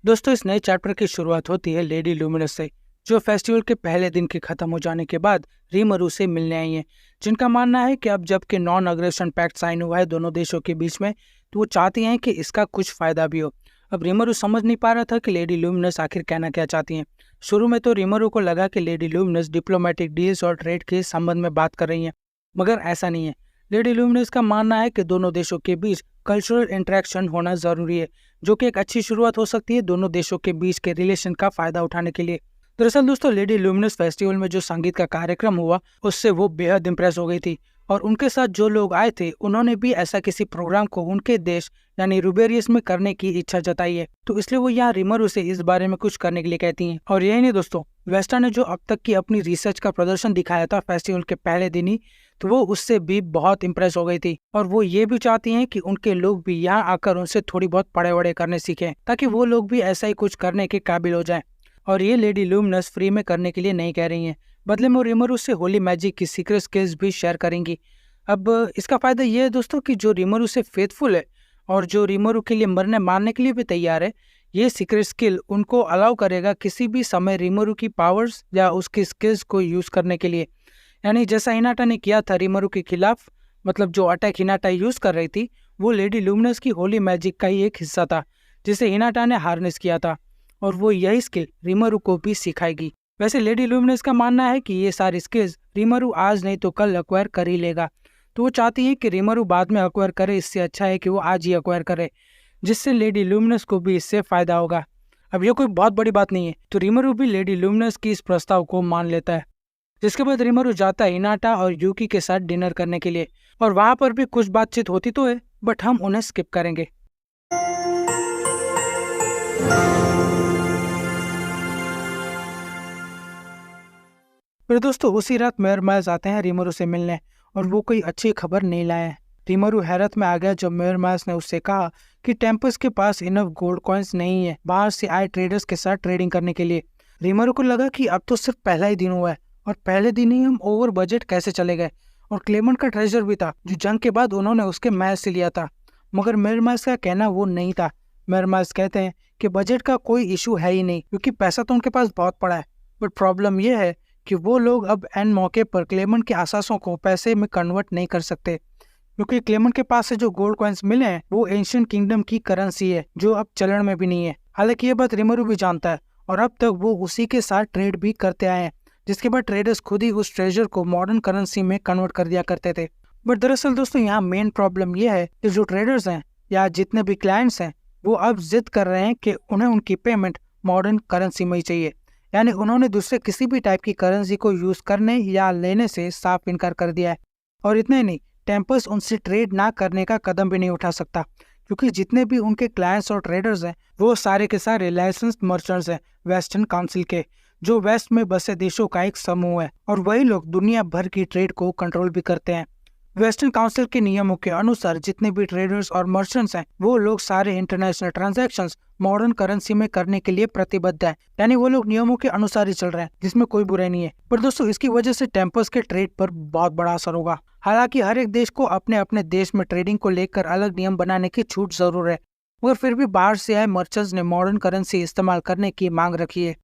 दोस्तों, इस नए चैप्टर की शुरुआत होती है लेडी लुमिनस से, जो फेस्टिवल के पहले दिन के खत्म हो जाने के बाद रीमरू से मिलने आई हैं, जिनका मानना है कि अब जबकि नॉन अग्रेशन पैक्ट साइन हुआ है दोनों देशों के बीच में, तो वो चाहती हैं कि इसका कुछ फायदा भी हो। अब रीमरू समझ नहीं पा रहा था कि लेडी लुमिनस आखिर कहना क्या चाहती हैं। शुरू में तो रीमरू को लगा कि लेडी लुमिनस डिप्लोमेटिक डील्स और ट्रेड के संबंध में बात कर रही हैं, मगर ऐसा नहीं है। लेडी लुमिनस का मानना है कि दोनों देशों के बीच कल्चरल इंटरेक्शन होना जरूरी है, जो कि एक अच्छी शुरुआत हो सकती है दोनों देशों के बीच के रिलेशन का फायदा उठाने के लिए। दरअसल दोस्तों, लेडी लुमिनस फेस्टिवल में जो संगीत का कार्यक्रम हुआ उससे वो बेहद इम्प्रेस हो गई थी, और उनके साथ जो लोग आए थे उन्होंने भी ऐसा किसी प्रोग्राम को उनके देश यानी रुबेरियस में करने की इच्छा जताई है। तो इसलिए वो यहाँ रीमरू से इस बारे में कुछ करने के लिए कहती हैं। और यही नहीं दोस्तों, वेस्टा ने जो अब तक की अपनी रिसर्च का प्रदर्शन दिखाया था फेस्टिवल के पहले दिन ही, तो वो उससे भी बहुत इम्प्रेस हो गई थी, और वो ये भी चाहती हैं कि उनके लोग भी यहाँ आकर उनसे थोड़ी बहुत पढ़े वड़े करने सीखें, ताकि वो लोग भी ऐसा ही कुछ करने के काबिल हो जाएं। और ये लेडी लुमिनस फ्री में करने के लिए नहीं कह रही हैं, बदले में रीमरू से होली मैजिक की सीक्रेट स्किल्स भी शेयर करेंगी। अब इसका फायदा ये है दोस्तों कि जो रीमरू से फेथफुल है और जो रीमरू के लिए मरने मारने के लिए भी तैयार है, ये सीक्रेट स्किल उनको अलाउ करेगा किसी भी समय रीमरू की पावर्स या उसकी स्किल्स को यूज करने के लिए। यानी जैसा हिनाटा ने किया था रीमरू के खिलाफ, मतलब जो अटैक हिनाटा यूज कर रही थी वो लेडी लुमिनस की होली मैजिक का ही एक हिस्सा था, जिसे हिनाटा ने हार्नेस किया था, और वो यही स्किल रीमरू को भी सिखाएगी। वैसे लेडी लुमिनस का मानना है कि ये सारी स्किल्स रीमरू आज नहीं तो कल अक्वायर कर ही लेगा, तो वो चाहती है कि रीमरू बाद में अक्वायर करे, इससे अच्छा है कि वो आज ही अक्वायर करे, जिससे लेडी लुमिनस को भी इससे फायदा होगा। अब ये कोई बहुत बड़ी बात नहीं है, तो रीमरू भी लेडी लुमिनस की इस प्रस्ताव को मान लेता है, जिसके बाद रीमरू जाता है हिनाटा और यूकी के साथ डिनर करने के लिए, और वहां पर भी कुछ बातचीत होती तो है, बट हम उन्हें स्किप करेंगे। फिर दोस्तों उसी रात मेयर माइल्स आते हैं रीमरू से मिलने, और वो कोई अच्छी खबर नहीं लाए हैं। रीमरू हैरत में आ गया जब मेयर माइल्स ने उससे कहा कि टेम्पस के पास इनफ गोल्ड कॉइन्स नहीं है बाहर से आए ट्रेडर्स के साथ ट्रेडिंग करने के लिए। रीमरू को लगा कि अब तो सिर्फ पहला ही दिन हुआ है, और पहले दिन ही हम ओवर बजट कैसे चले गए, और क्लेमेंट का ट्रेजर भी था जो जंग के बाद उन्होंने उसके महल से लिया था। मगर मेयर माइल्स का कहना वो नहीं था। मेयर माइल्स कहते हैं कि बजट का कोई इशू है ही नहीं, क्योंकि पैसा तो उनके पास बहुत पड़ा है, बट प्रॉब्लम यह है कि वो लोग अब एन मौके पर क्लेमेंट के आसासों को पैसे में कन्वर्ट नहीं कर सकते, क्योंकि क्लेमेंट के पास से जो गोल्ड कॉइन्स मिले हैं वो एंशिएंट किंगडम की करेंसी है, जो अब चलन में भी नहीं है। हालांकि ये बात रीमरू भी जानता है, और अब तक वो उसी के साथ ट्रेड भी करते आए हैं, जिसके बाद ट्रेडर्स खुद ही उस ट्रेजर को मॉडर्न करेंसी में कन्वर्ट कर दिया करते थे। बट दरअसल दोस्तों, यहाँ मेन प्रॉब्लम ये है कि जो ट्रेडर्स हैं या जितने भी क्लाइंट्स हैं, वो अब जिद कर रहे हैं कि उन्हें उनकी पेमेंट मॉडर्न करेंसी में ही चाहिए। यानी उन्होंने दूसरे किसी भी टाइप की करेंसी को यूज करने या लेने से साफ इनकार कर दिया है। और इतना ही नहीं, टेम्पस उनसे ट्रेड ना करने का कदम भी नहीं उठा सकता, क्योंकि जितने भी उनके क्लाइंट्स और ट्रेडर्स हैं वो सारे के सारे लाइसेंस्ड मर्चेंट्स हैं वेस्टर्न काउंसिल के, जो वेस्ट में बसे देशों का एक समूह है, और वही लोग दुनिया भर की ट्रेड को कंट्रोल भी करते हैं। वेस्टर्न काउंसिल के नियमों के अनुसार जितने भी ट्रेडर्स और मर्चेंट्स हैं वो लोग सारे इंटरनेशनल ट्रांजैक्शंस मॉडर्न करेंसी में करने के लिए प्रतिबद्ध हैं। यानी वो लोग नियमों के अनुसार ही चल रहे हैं, जिसमें कोई बुराई नहीं है। पर दोस्तों, इसकी वजह से टेम्पस के ट्रेड पर बहुत बड़ा असर होगा। हालांकि हर एक देश को अपने अपने देश में ट्रेडिंग को लेकर अलग नियम बनाने की छूट जरूर है, मगर फिर भी बाहर से आए मर्चेंट्स ने मॉडर्न करेंसी इस्तेमाल करने की मांग रखी है।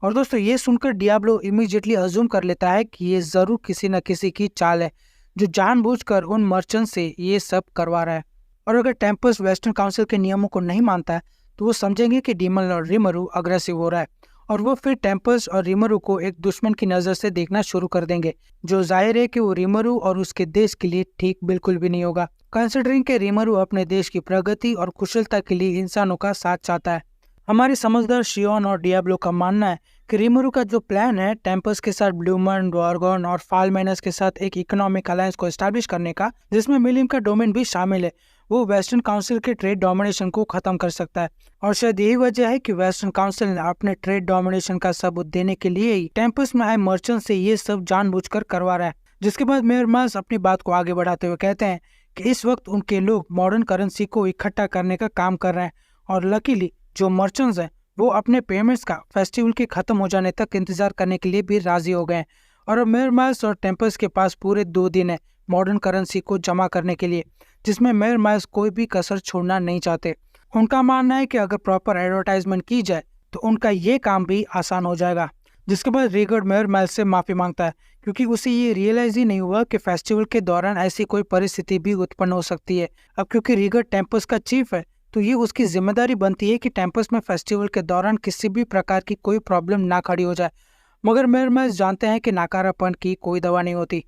और दोस्तों, ये सुनकर डियाब्लो इमीडिएटली अज्यूम कर लेता है कि ये जरूर किसी न किसी की चाल है, जो जानबूझकर उन मर्चेंट से ये सब करवा रहा है। और अगर टेम्पस वेस्टर्न काउंसिल के नियमों को नहीं मानता है, तो वो समझेंगे कि डीमन और रीमरू अग्रेसिव हो रहा है, और वो फिर टेम्पस और रीमरू को एक दुश्मन की नज़र से देखना शुरू कर देंगे, जो जाहिर है कि वो रीमरू और उसके देश के लिए ठीक बिल्कुल भी नहीं होगा, कंसिडरिंग के रीमरू अपने देश की प्रगति और कुशलता के लिए इंसानों का साथ चाहता है। हमारे समझदार शियोन और डियाब्लो का मानना है कि रीमरू का जो प्लान है टेम्पस के साथ ब्लूमन, ड्वार्गन और फालमेनस के साथ एक इकोनॉमिक अलायंस को एस्टैब्लिश करने का, जिसमें मिलियम का डोमेन भी शामिल है, वो वेस्टर्न काउंसिल के ट्रेड डोमिनेशन को खत्म कर सकता है। और शायद यही वजह है कि वेस्टर्न काउंसिल ने अपने ट्रेड डोमिनेशन का सबूत देने के लिए ही टेम्पस में आए मर्चेंट से ये सब जानबूझकर करवा रहा है। जिसके बाद मेयर माइल्स अपनी बात को आगे बढ़ाते हुए कहते हैं कि इस वक्त उनके लोग मॉडर्न करेंसी को इकट्ठा करने का काम कर रहे हैं, और लकीली जो मर्चेंट्स हैं वो अपने पेमेंट्स का फेस्टिवल के खत्म हो जाने तक इंतजार करने के लिए भी राजी हो गए हैं। और अब मेयर माइल्स और टेम्पस के पास पूरे 2 दिन है मॉडर्न करेंसी को जमा करने के लिए, जिसमें मेयर माइल्स कोई भी कसर छोड़ना नहीं चाहते। उनका मानना है कि अगर प्रॉपर एडवर्टाइजमेंट की जाए तो उनका ये काम भी आसान हो जाएगा। जिसके बाद रीगर्ड मेयर माइल्स से माफी मांगता है क्योंकि उसे ये रियलाइज ही नहीं हुआ कि फेस्टिवल के दौरान ऐसी कोई परिस्थिति भी उत्पन्न हो सकती है। अब क्योंकि रीगर्ड टेम्पस का चीफ है तो ये उसकी जिम्मेदारी बनती है कि टेम्पस में फेस्टिवल के दौरान किसी भी प्रकार की कोई प्रॉब्लम ना खड़ी हो जाए। मगर मेयर माइल्स जानते हैं कि नकारापन की कोई दवा नहीं होती।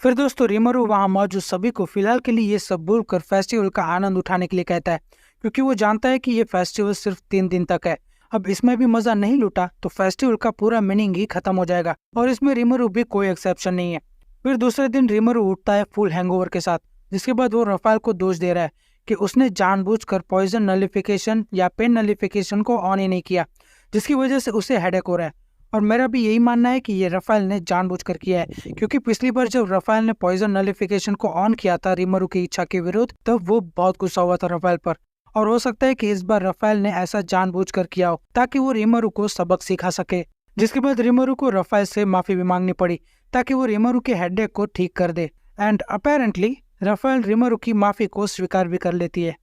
फिर दोस्तों रीमरू वहाँ मौजूद सभी को फिलहाल के लिए ये सब भूलकर फेस्टिवल का आनंद उठाने के लिए कहता है क्योंकि वो जानता है कि ये फेस्टिवल सिर्फ 3 दिन तक है। अब इसमें भी मजा नहीं लूटा तो फेस्टिवल का पूरा मीनिंग ही खत्म हो जाएगा और इसमें रीमरू भी कोई एक्सेप्शन नहीं है। फिर दूसरे दिन रीमरू उठता है फुल हैंगओवर के साथ, जिसके बाद वो रफाल को दोष दे रहा है कि उसने जानबूझकर पॉइजन नलिफिकेशन या पेन नलिफिकेशन को ऑन ही नहीं किया, जिसकी वजह से उसे हेडेक हो रहा है। और मेरा भी यही मानना है कि ये रफाल ने जानबूझकर किया है क्योंकि पिछली बार जब रफाल ने पॉइजन नलिफिकेशन को ऑन किया था रीमरू की इच्छा के विरुद्ध, तब वो बहुत गुस्सा हुआ था रफाल पर। और हो सकता है कि इस बार रफाल ने ऐसा जानबूझकर किया हो ताकि वो रीमरू को सबक सिखा सके। जिसके बाद रीमरू को रफाल से माफी भी मांगनी पड़ी ताकि वो रीमरू के हेडेक को ठीक कर दे। एंड अपेरेंटली रफाल रीमरू की माफी को स्वीकार भी कर लेती है।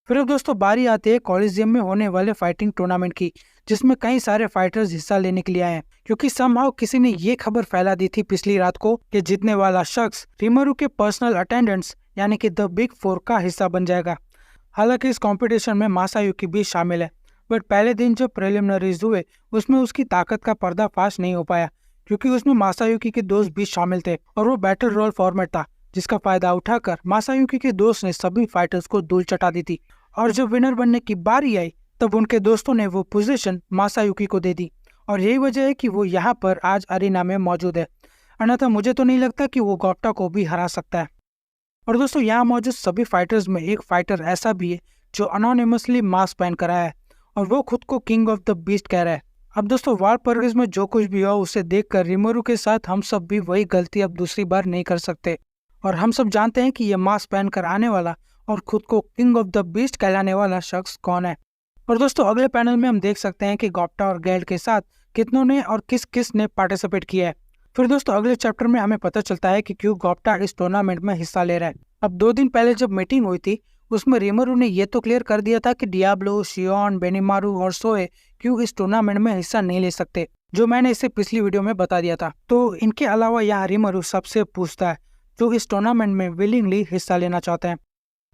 फिर अब दोस्तों बारी आती है कॉलिजियम में होने वाले फाइटिंग टूर्नामेंट की, जिसमें कई सारे फाइटर्स हिस्सा लेने के लिए आए हैं क्योंकि समहाउ किसी ने ये खबर फैला दी थी पिछली रात को कि जीतने वाला शख्स रीमरू के पर्सनल अटेंडेंट्स यानी कि द बिग 4 का हिस्सा बन जाएगा। हालांकि इस कंपटीशन में मासायुकी भी शामिल है, बट पहले दिन जब प्रिलिमिनरीज हुए उसमें उसकी ताकत का पर्दाफाश नहीं हो पाया क्योंकि उसमें मासायुकी के दोस्त भी शामिल थे और वो बैटल रॉयल फॉर्मेट था, जिसका फायदा उठाकर मासायुकी के दोस्त ने सभी फाइटर्स को धूल चटा दी थी। और जब विनर बनने की बारी आई तब उनके दोस्तों ने वो पोजीशन मासायुकी को दे दी और यही वजह है कि वो यहाँ पर आज अरीना में मौजूद है। अन्यथा मुझे तो नहीं लगता कि वो गोप्टा को भी हरा सकता है। और दोस्तों यहाँ मौजूद सभी फाइटर्स में एक फाइटर ऐसा भी है जो अनोनिमसली मास्क पहन कर आया है और वो खुद को किंग ऑफ द बीस्ट कह रहा है। अब दोस्तों वालपरगिस में जो कुछ भी हुआ उसे देखकर रीमरू के साथ हम सब भी वही गलती अब दूसरी बार नहीं कर सकते और हम सब जानते हैं कि ये मास्क पहन कर आने वाला और खुद को किंग ऑफ द बीस्ट कहलाने वाला शख्स कौन है। और दोस्तों अगले पैनल में हम देख सकते हैं कि गोप्टा और गैल्ड के साथ कितनों ने और किस किस ने पार्टिसिपेट किया है। फिर दोस्तों अगले चैप्टर में हमें पता चलता है कि क्यों गोप्टा इस टूर्नामेंट में हिस्सा ले रहा है। अब 2 दिन पहले जब मीटिंग हुई थी उसमें रीमरू ने ये तो क्लियर कर दिया था कि डियाब्लो, शियोन, बेनिमारू और सोए क्यों इस टूर्नामेंट में हिस्सा नहीं ले सकते, जो मैंने इसे पिछली वीडियो में बता दिया था। तो इनके अलावा यहाँ रीमरू सबसे पूछता है जो इस टूर्नामेंट में विलिंगली हिस्सा लेना चाहते हैं।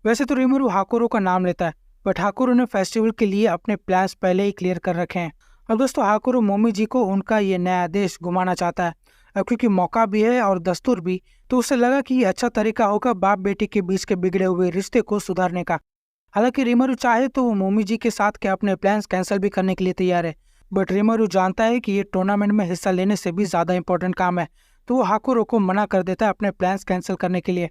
वैसे तो रीमरू हाकुरो का नाम लेता है, बट हाकुरो ने फेस्टिवल के लिए अपने प्लान्स पहले ही क्लियर कर रखे हैं। अब दोस्तों हाकुरो मोमी जी को उनका ये नया देश घुमाना चाहता है। अब क्योंकि मौका भी है और दस्तूर भी, तो उसे लगा कि ये अच्छा तरीका होगा बाप बेटी के बीच के बिगड़े हुए रिश्ते को सुधारने का। हालांकि रीमरू चाहे तो वो मोमी जी के साथ के अपने प्लान्स कैंसिल भी करने के लिए तैयार है, बट रीमरू जानता है कि ये टूर्नामेंट में हिस्सा लेने से भी ज्यादा इंपॉर्टेंट काम है, तो वो हाकुरो को मना कर देता है अपने प्लान्स कैंसिल करने के लिए।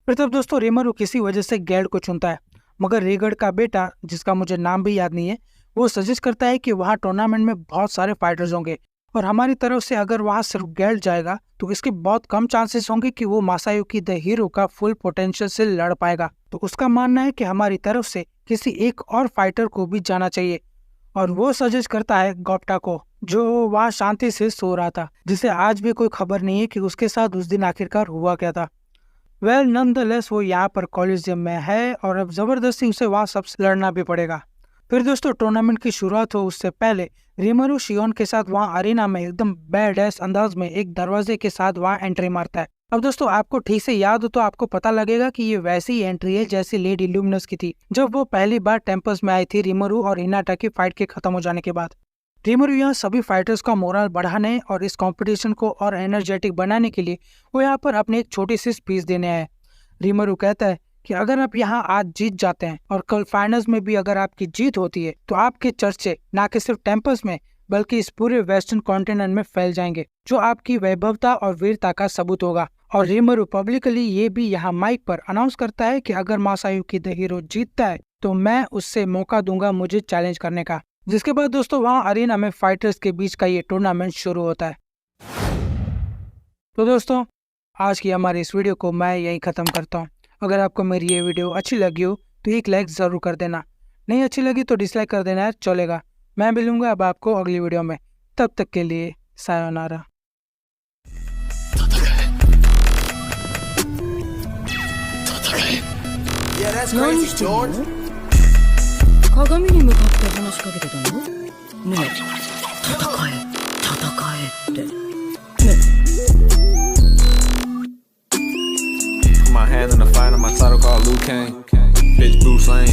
फिर तब दोस्तों रीमरू किसी वजह से गैल्ड को चुनता है, मगर रीगर्ड का बेटा जिसका मुझे नाम भी याद नहीं है वो सजेस्ट करता है कि वहाँ टूर्नामेंट में बहुत सारे फाइटर्स होंगे और हमारी तरफ से अगर वहाँ सिर्फ गैल्ड जाएगा तो इसके बहुत कम चांसेस होंगे कि वो मासायुकी द हीरो का फुल पोटेंशियल से लड़ पाएगा। तो उसका मानना है कि हमारी तरफ से किसी एक और फाइटर को भी जाना चाहिए और वो सजेस्ट करता है गोप्टा को, जो वहाँ शांति से सो रहा था, जिसे आज भी कोई खबर नहीं है कि उसके साथ उस दिन आखिरकार हुआ क्या था। वेल नॉनदलेस वो यहाँ पर कॉलेजियम में है और अब जबरदस्ती उसे वहाँ सबसे लड़ना भी पड़ेगा। फिर दोस्तों टूर्नामेंट की शुरुआत हो उससे पहले रीमरू शियोन के साथ वहाँ अरीना में एकदम बैडएस अंदाज में एक दरवाजे के साथ वहाँ एंट्री मारता है। अब दोस्तों आपको ठीक से याद हो तो आपको पता लगेगा कि ये वैसी ही एंट्री है जैसी लेडी लुमिनस की थी जब वो पहली बार टेम्पस में आई थी रीमरू और हिनाटा की फाइट के खत्म हो जाने के बाद। रीमरू यहाँ सभी फाइटर्स का मोरल बढ़ाने और इस कंपटीशन को और एनर्जेटिक बनाने के लिए वो यहाँ पर अपनी एक छोटी सी स्पीच देने आए। रीमरू कहता है कि अगर आप यहाँ आज जीत जाते हैं और कल फाइनल्स में भी अगर आपकी जीत होती है तो आपके चर्चे न कि सिर्फ टेम्पस में बल्कि इस पूरे वेस्टर्न कॉन्टिनेंट में फैल जाएंगे, जो आपकी वैभवता और वीरता का सबूत होगा। और रीमरू पब्लिकली ये भी यहाँ माइक पर अनाउंस करता है कि अगर मासायुकी द हीरो जीतता है तो मैं उससे मौका दूंगा मुझे चैलेंज करने का। जिसके बाद दोस्तों वहाँ अरीना में फाइटर्स के बीच का ये टूर्नामेंट शुरू होता है। तो दोस्तों आज की हमारी इस वीडियो को मैं यहीं ख़त्म करता हूँ। अगर आपको मेरी ये वीडियो अच्छी लगी हो तो एक लाइक ज़रूर कर देना, नहीं अच्छी लगी तो डिसलाइक कर देना, चलेगा। मैं मिलूंगा अब आपको अगली वीडियो में, तब तक के लिए sayonara. Yeah, that's crazy, George. 鏡に向かって話しかけてたの？ねえ、戦えってね。 Put my hands in the fire, my title called Liu Kang. Bitch Bruce Lane.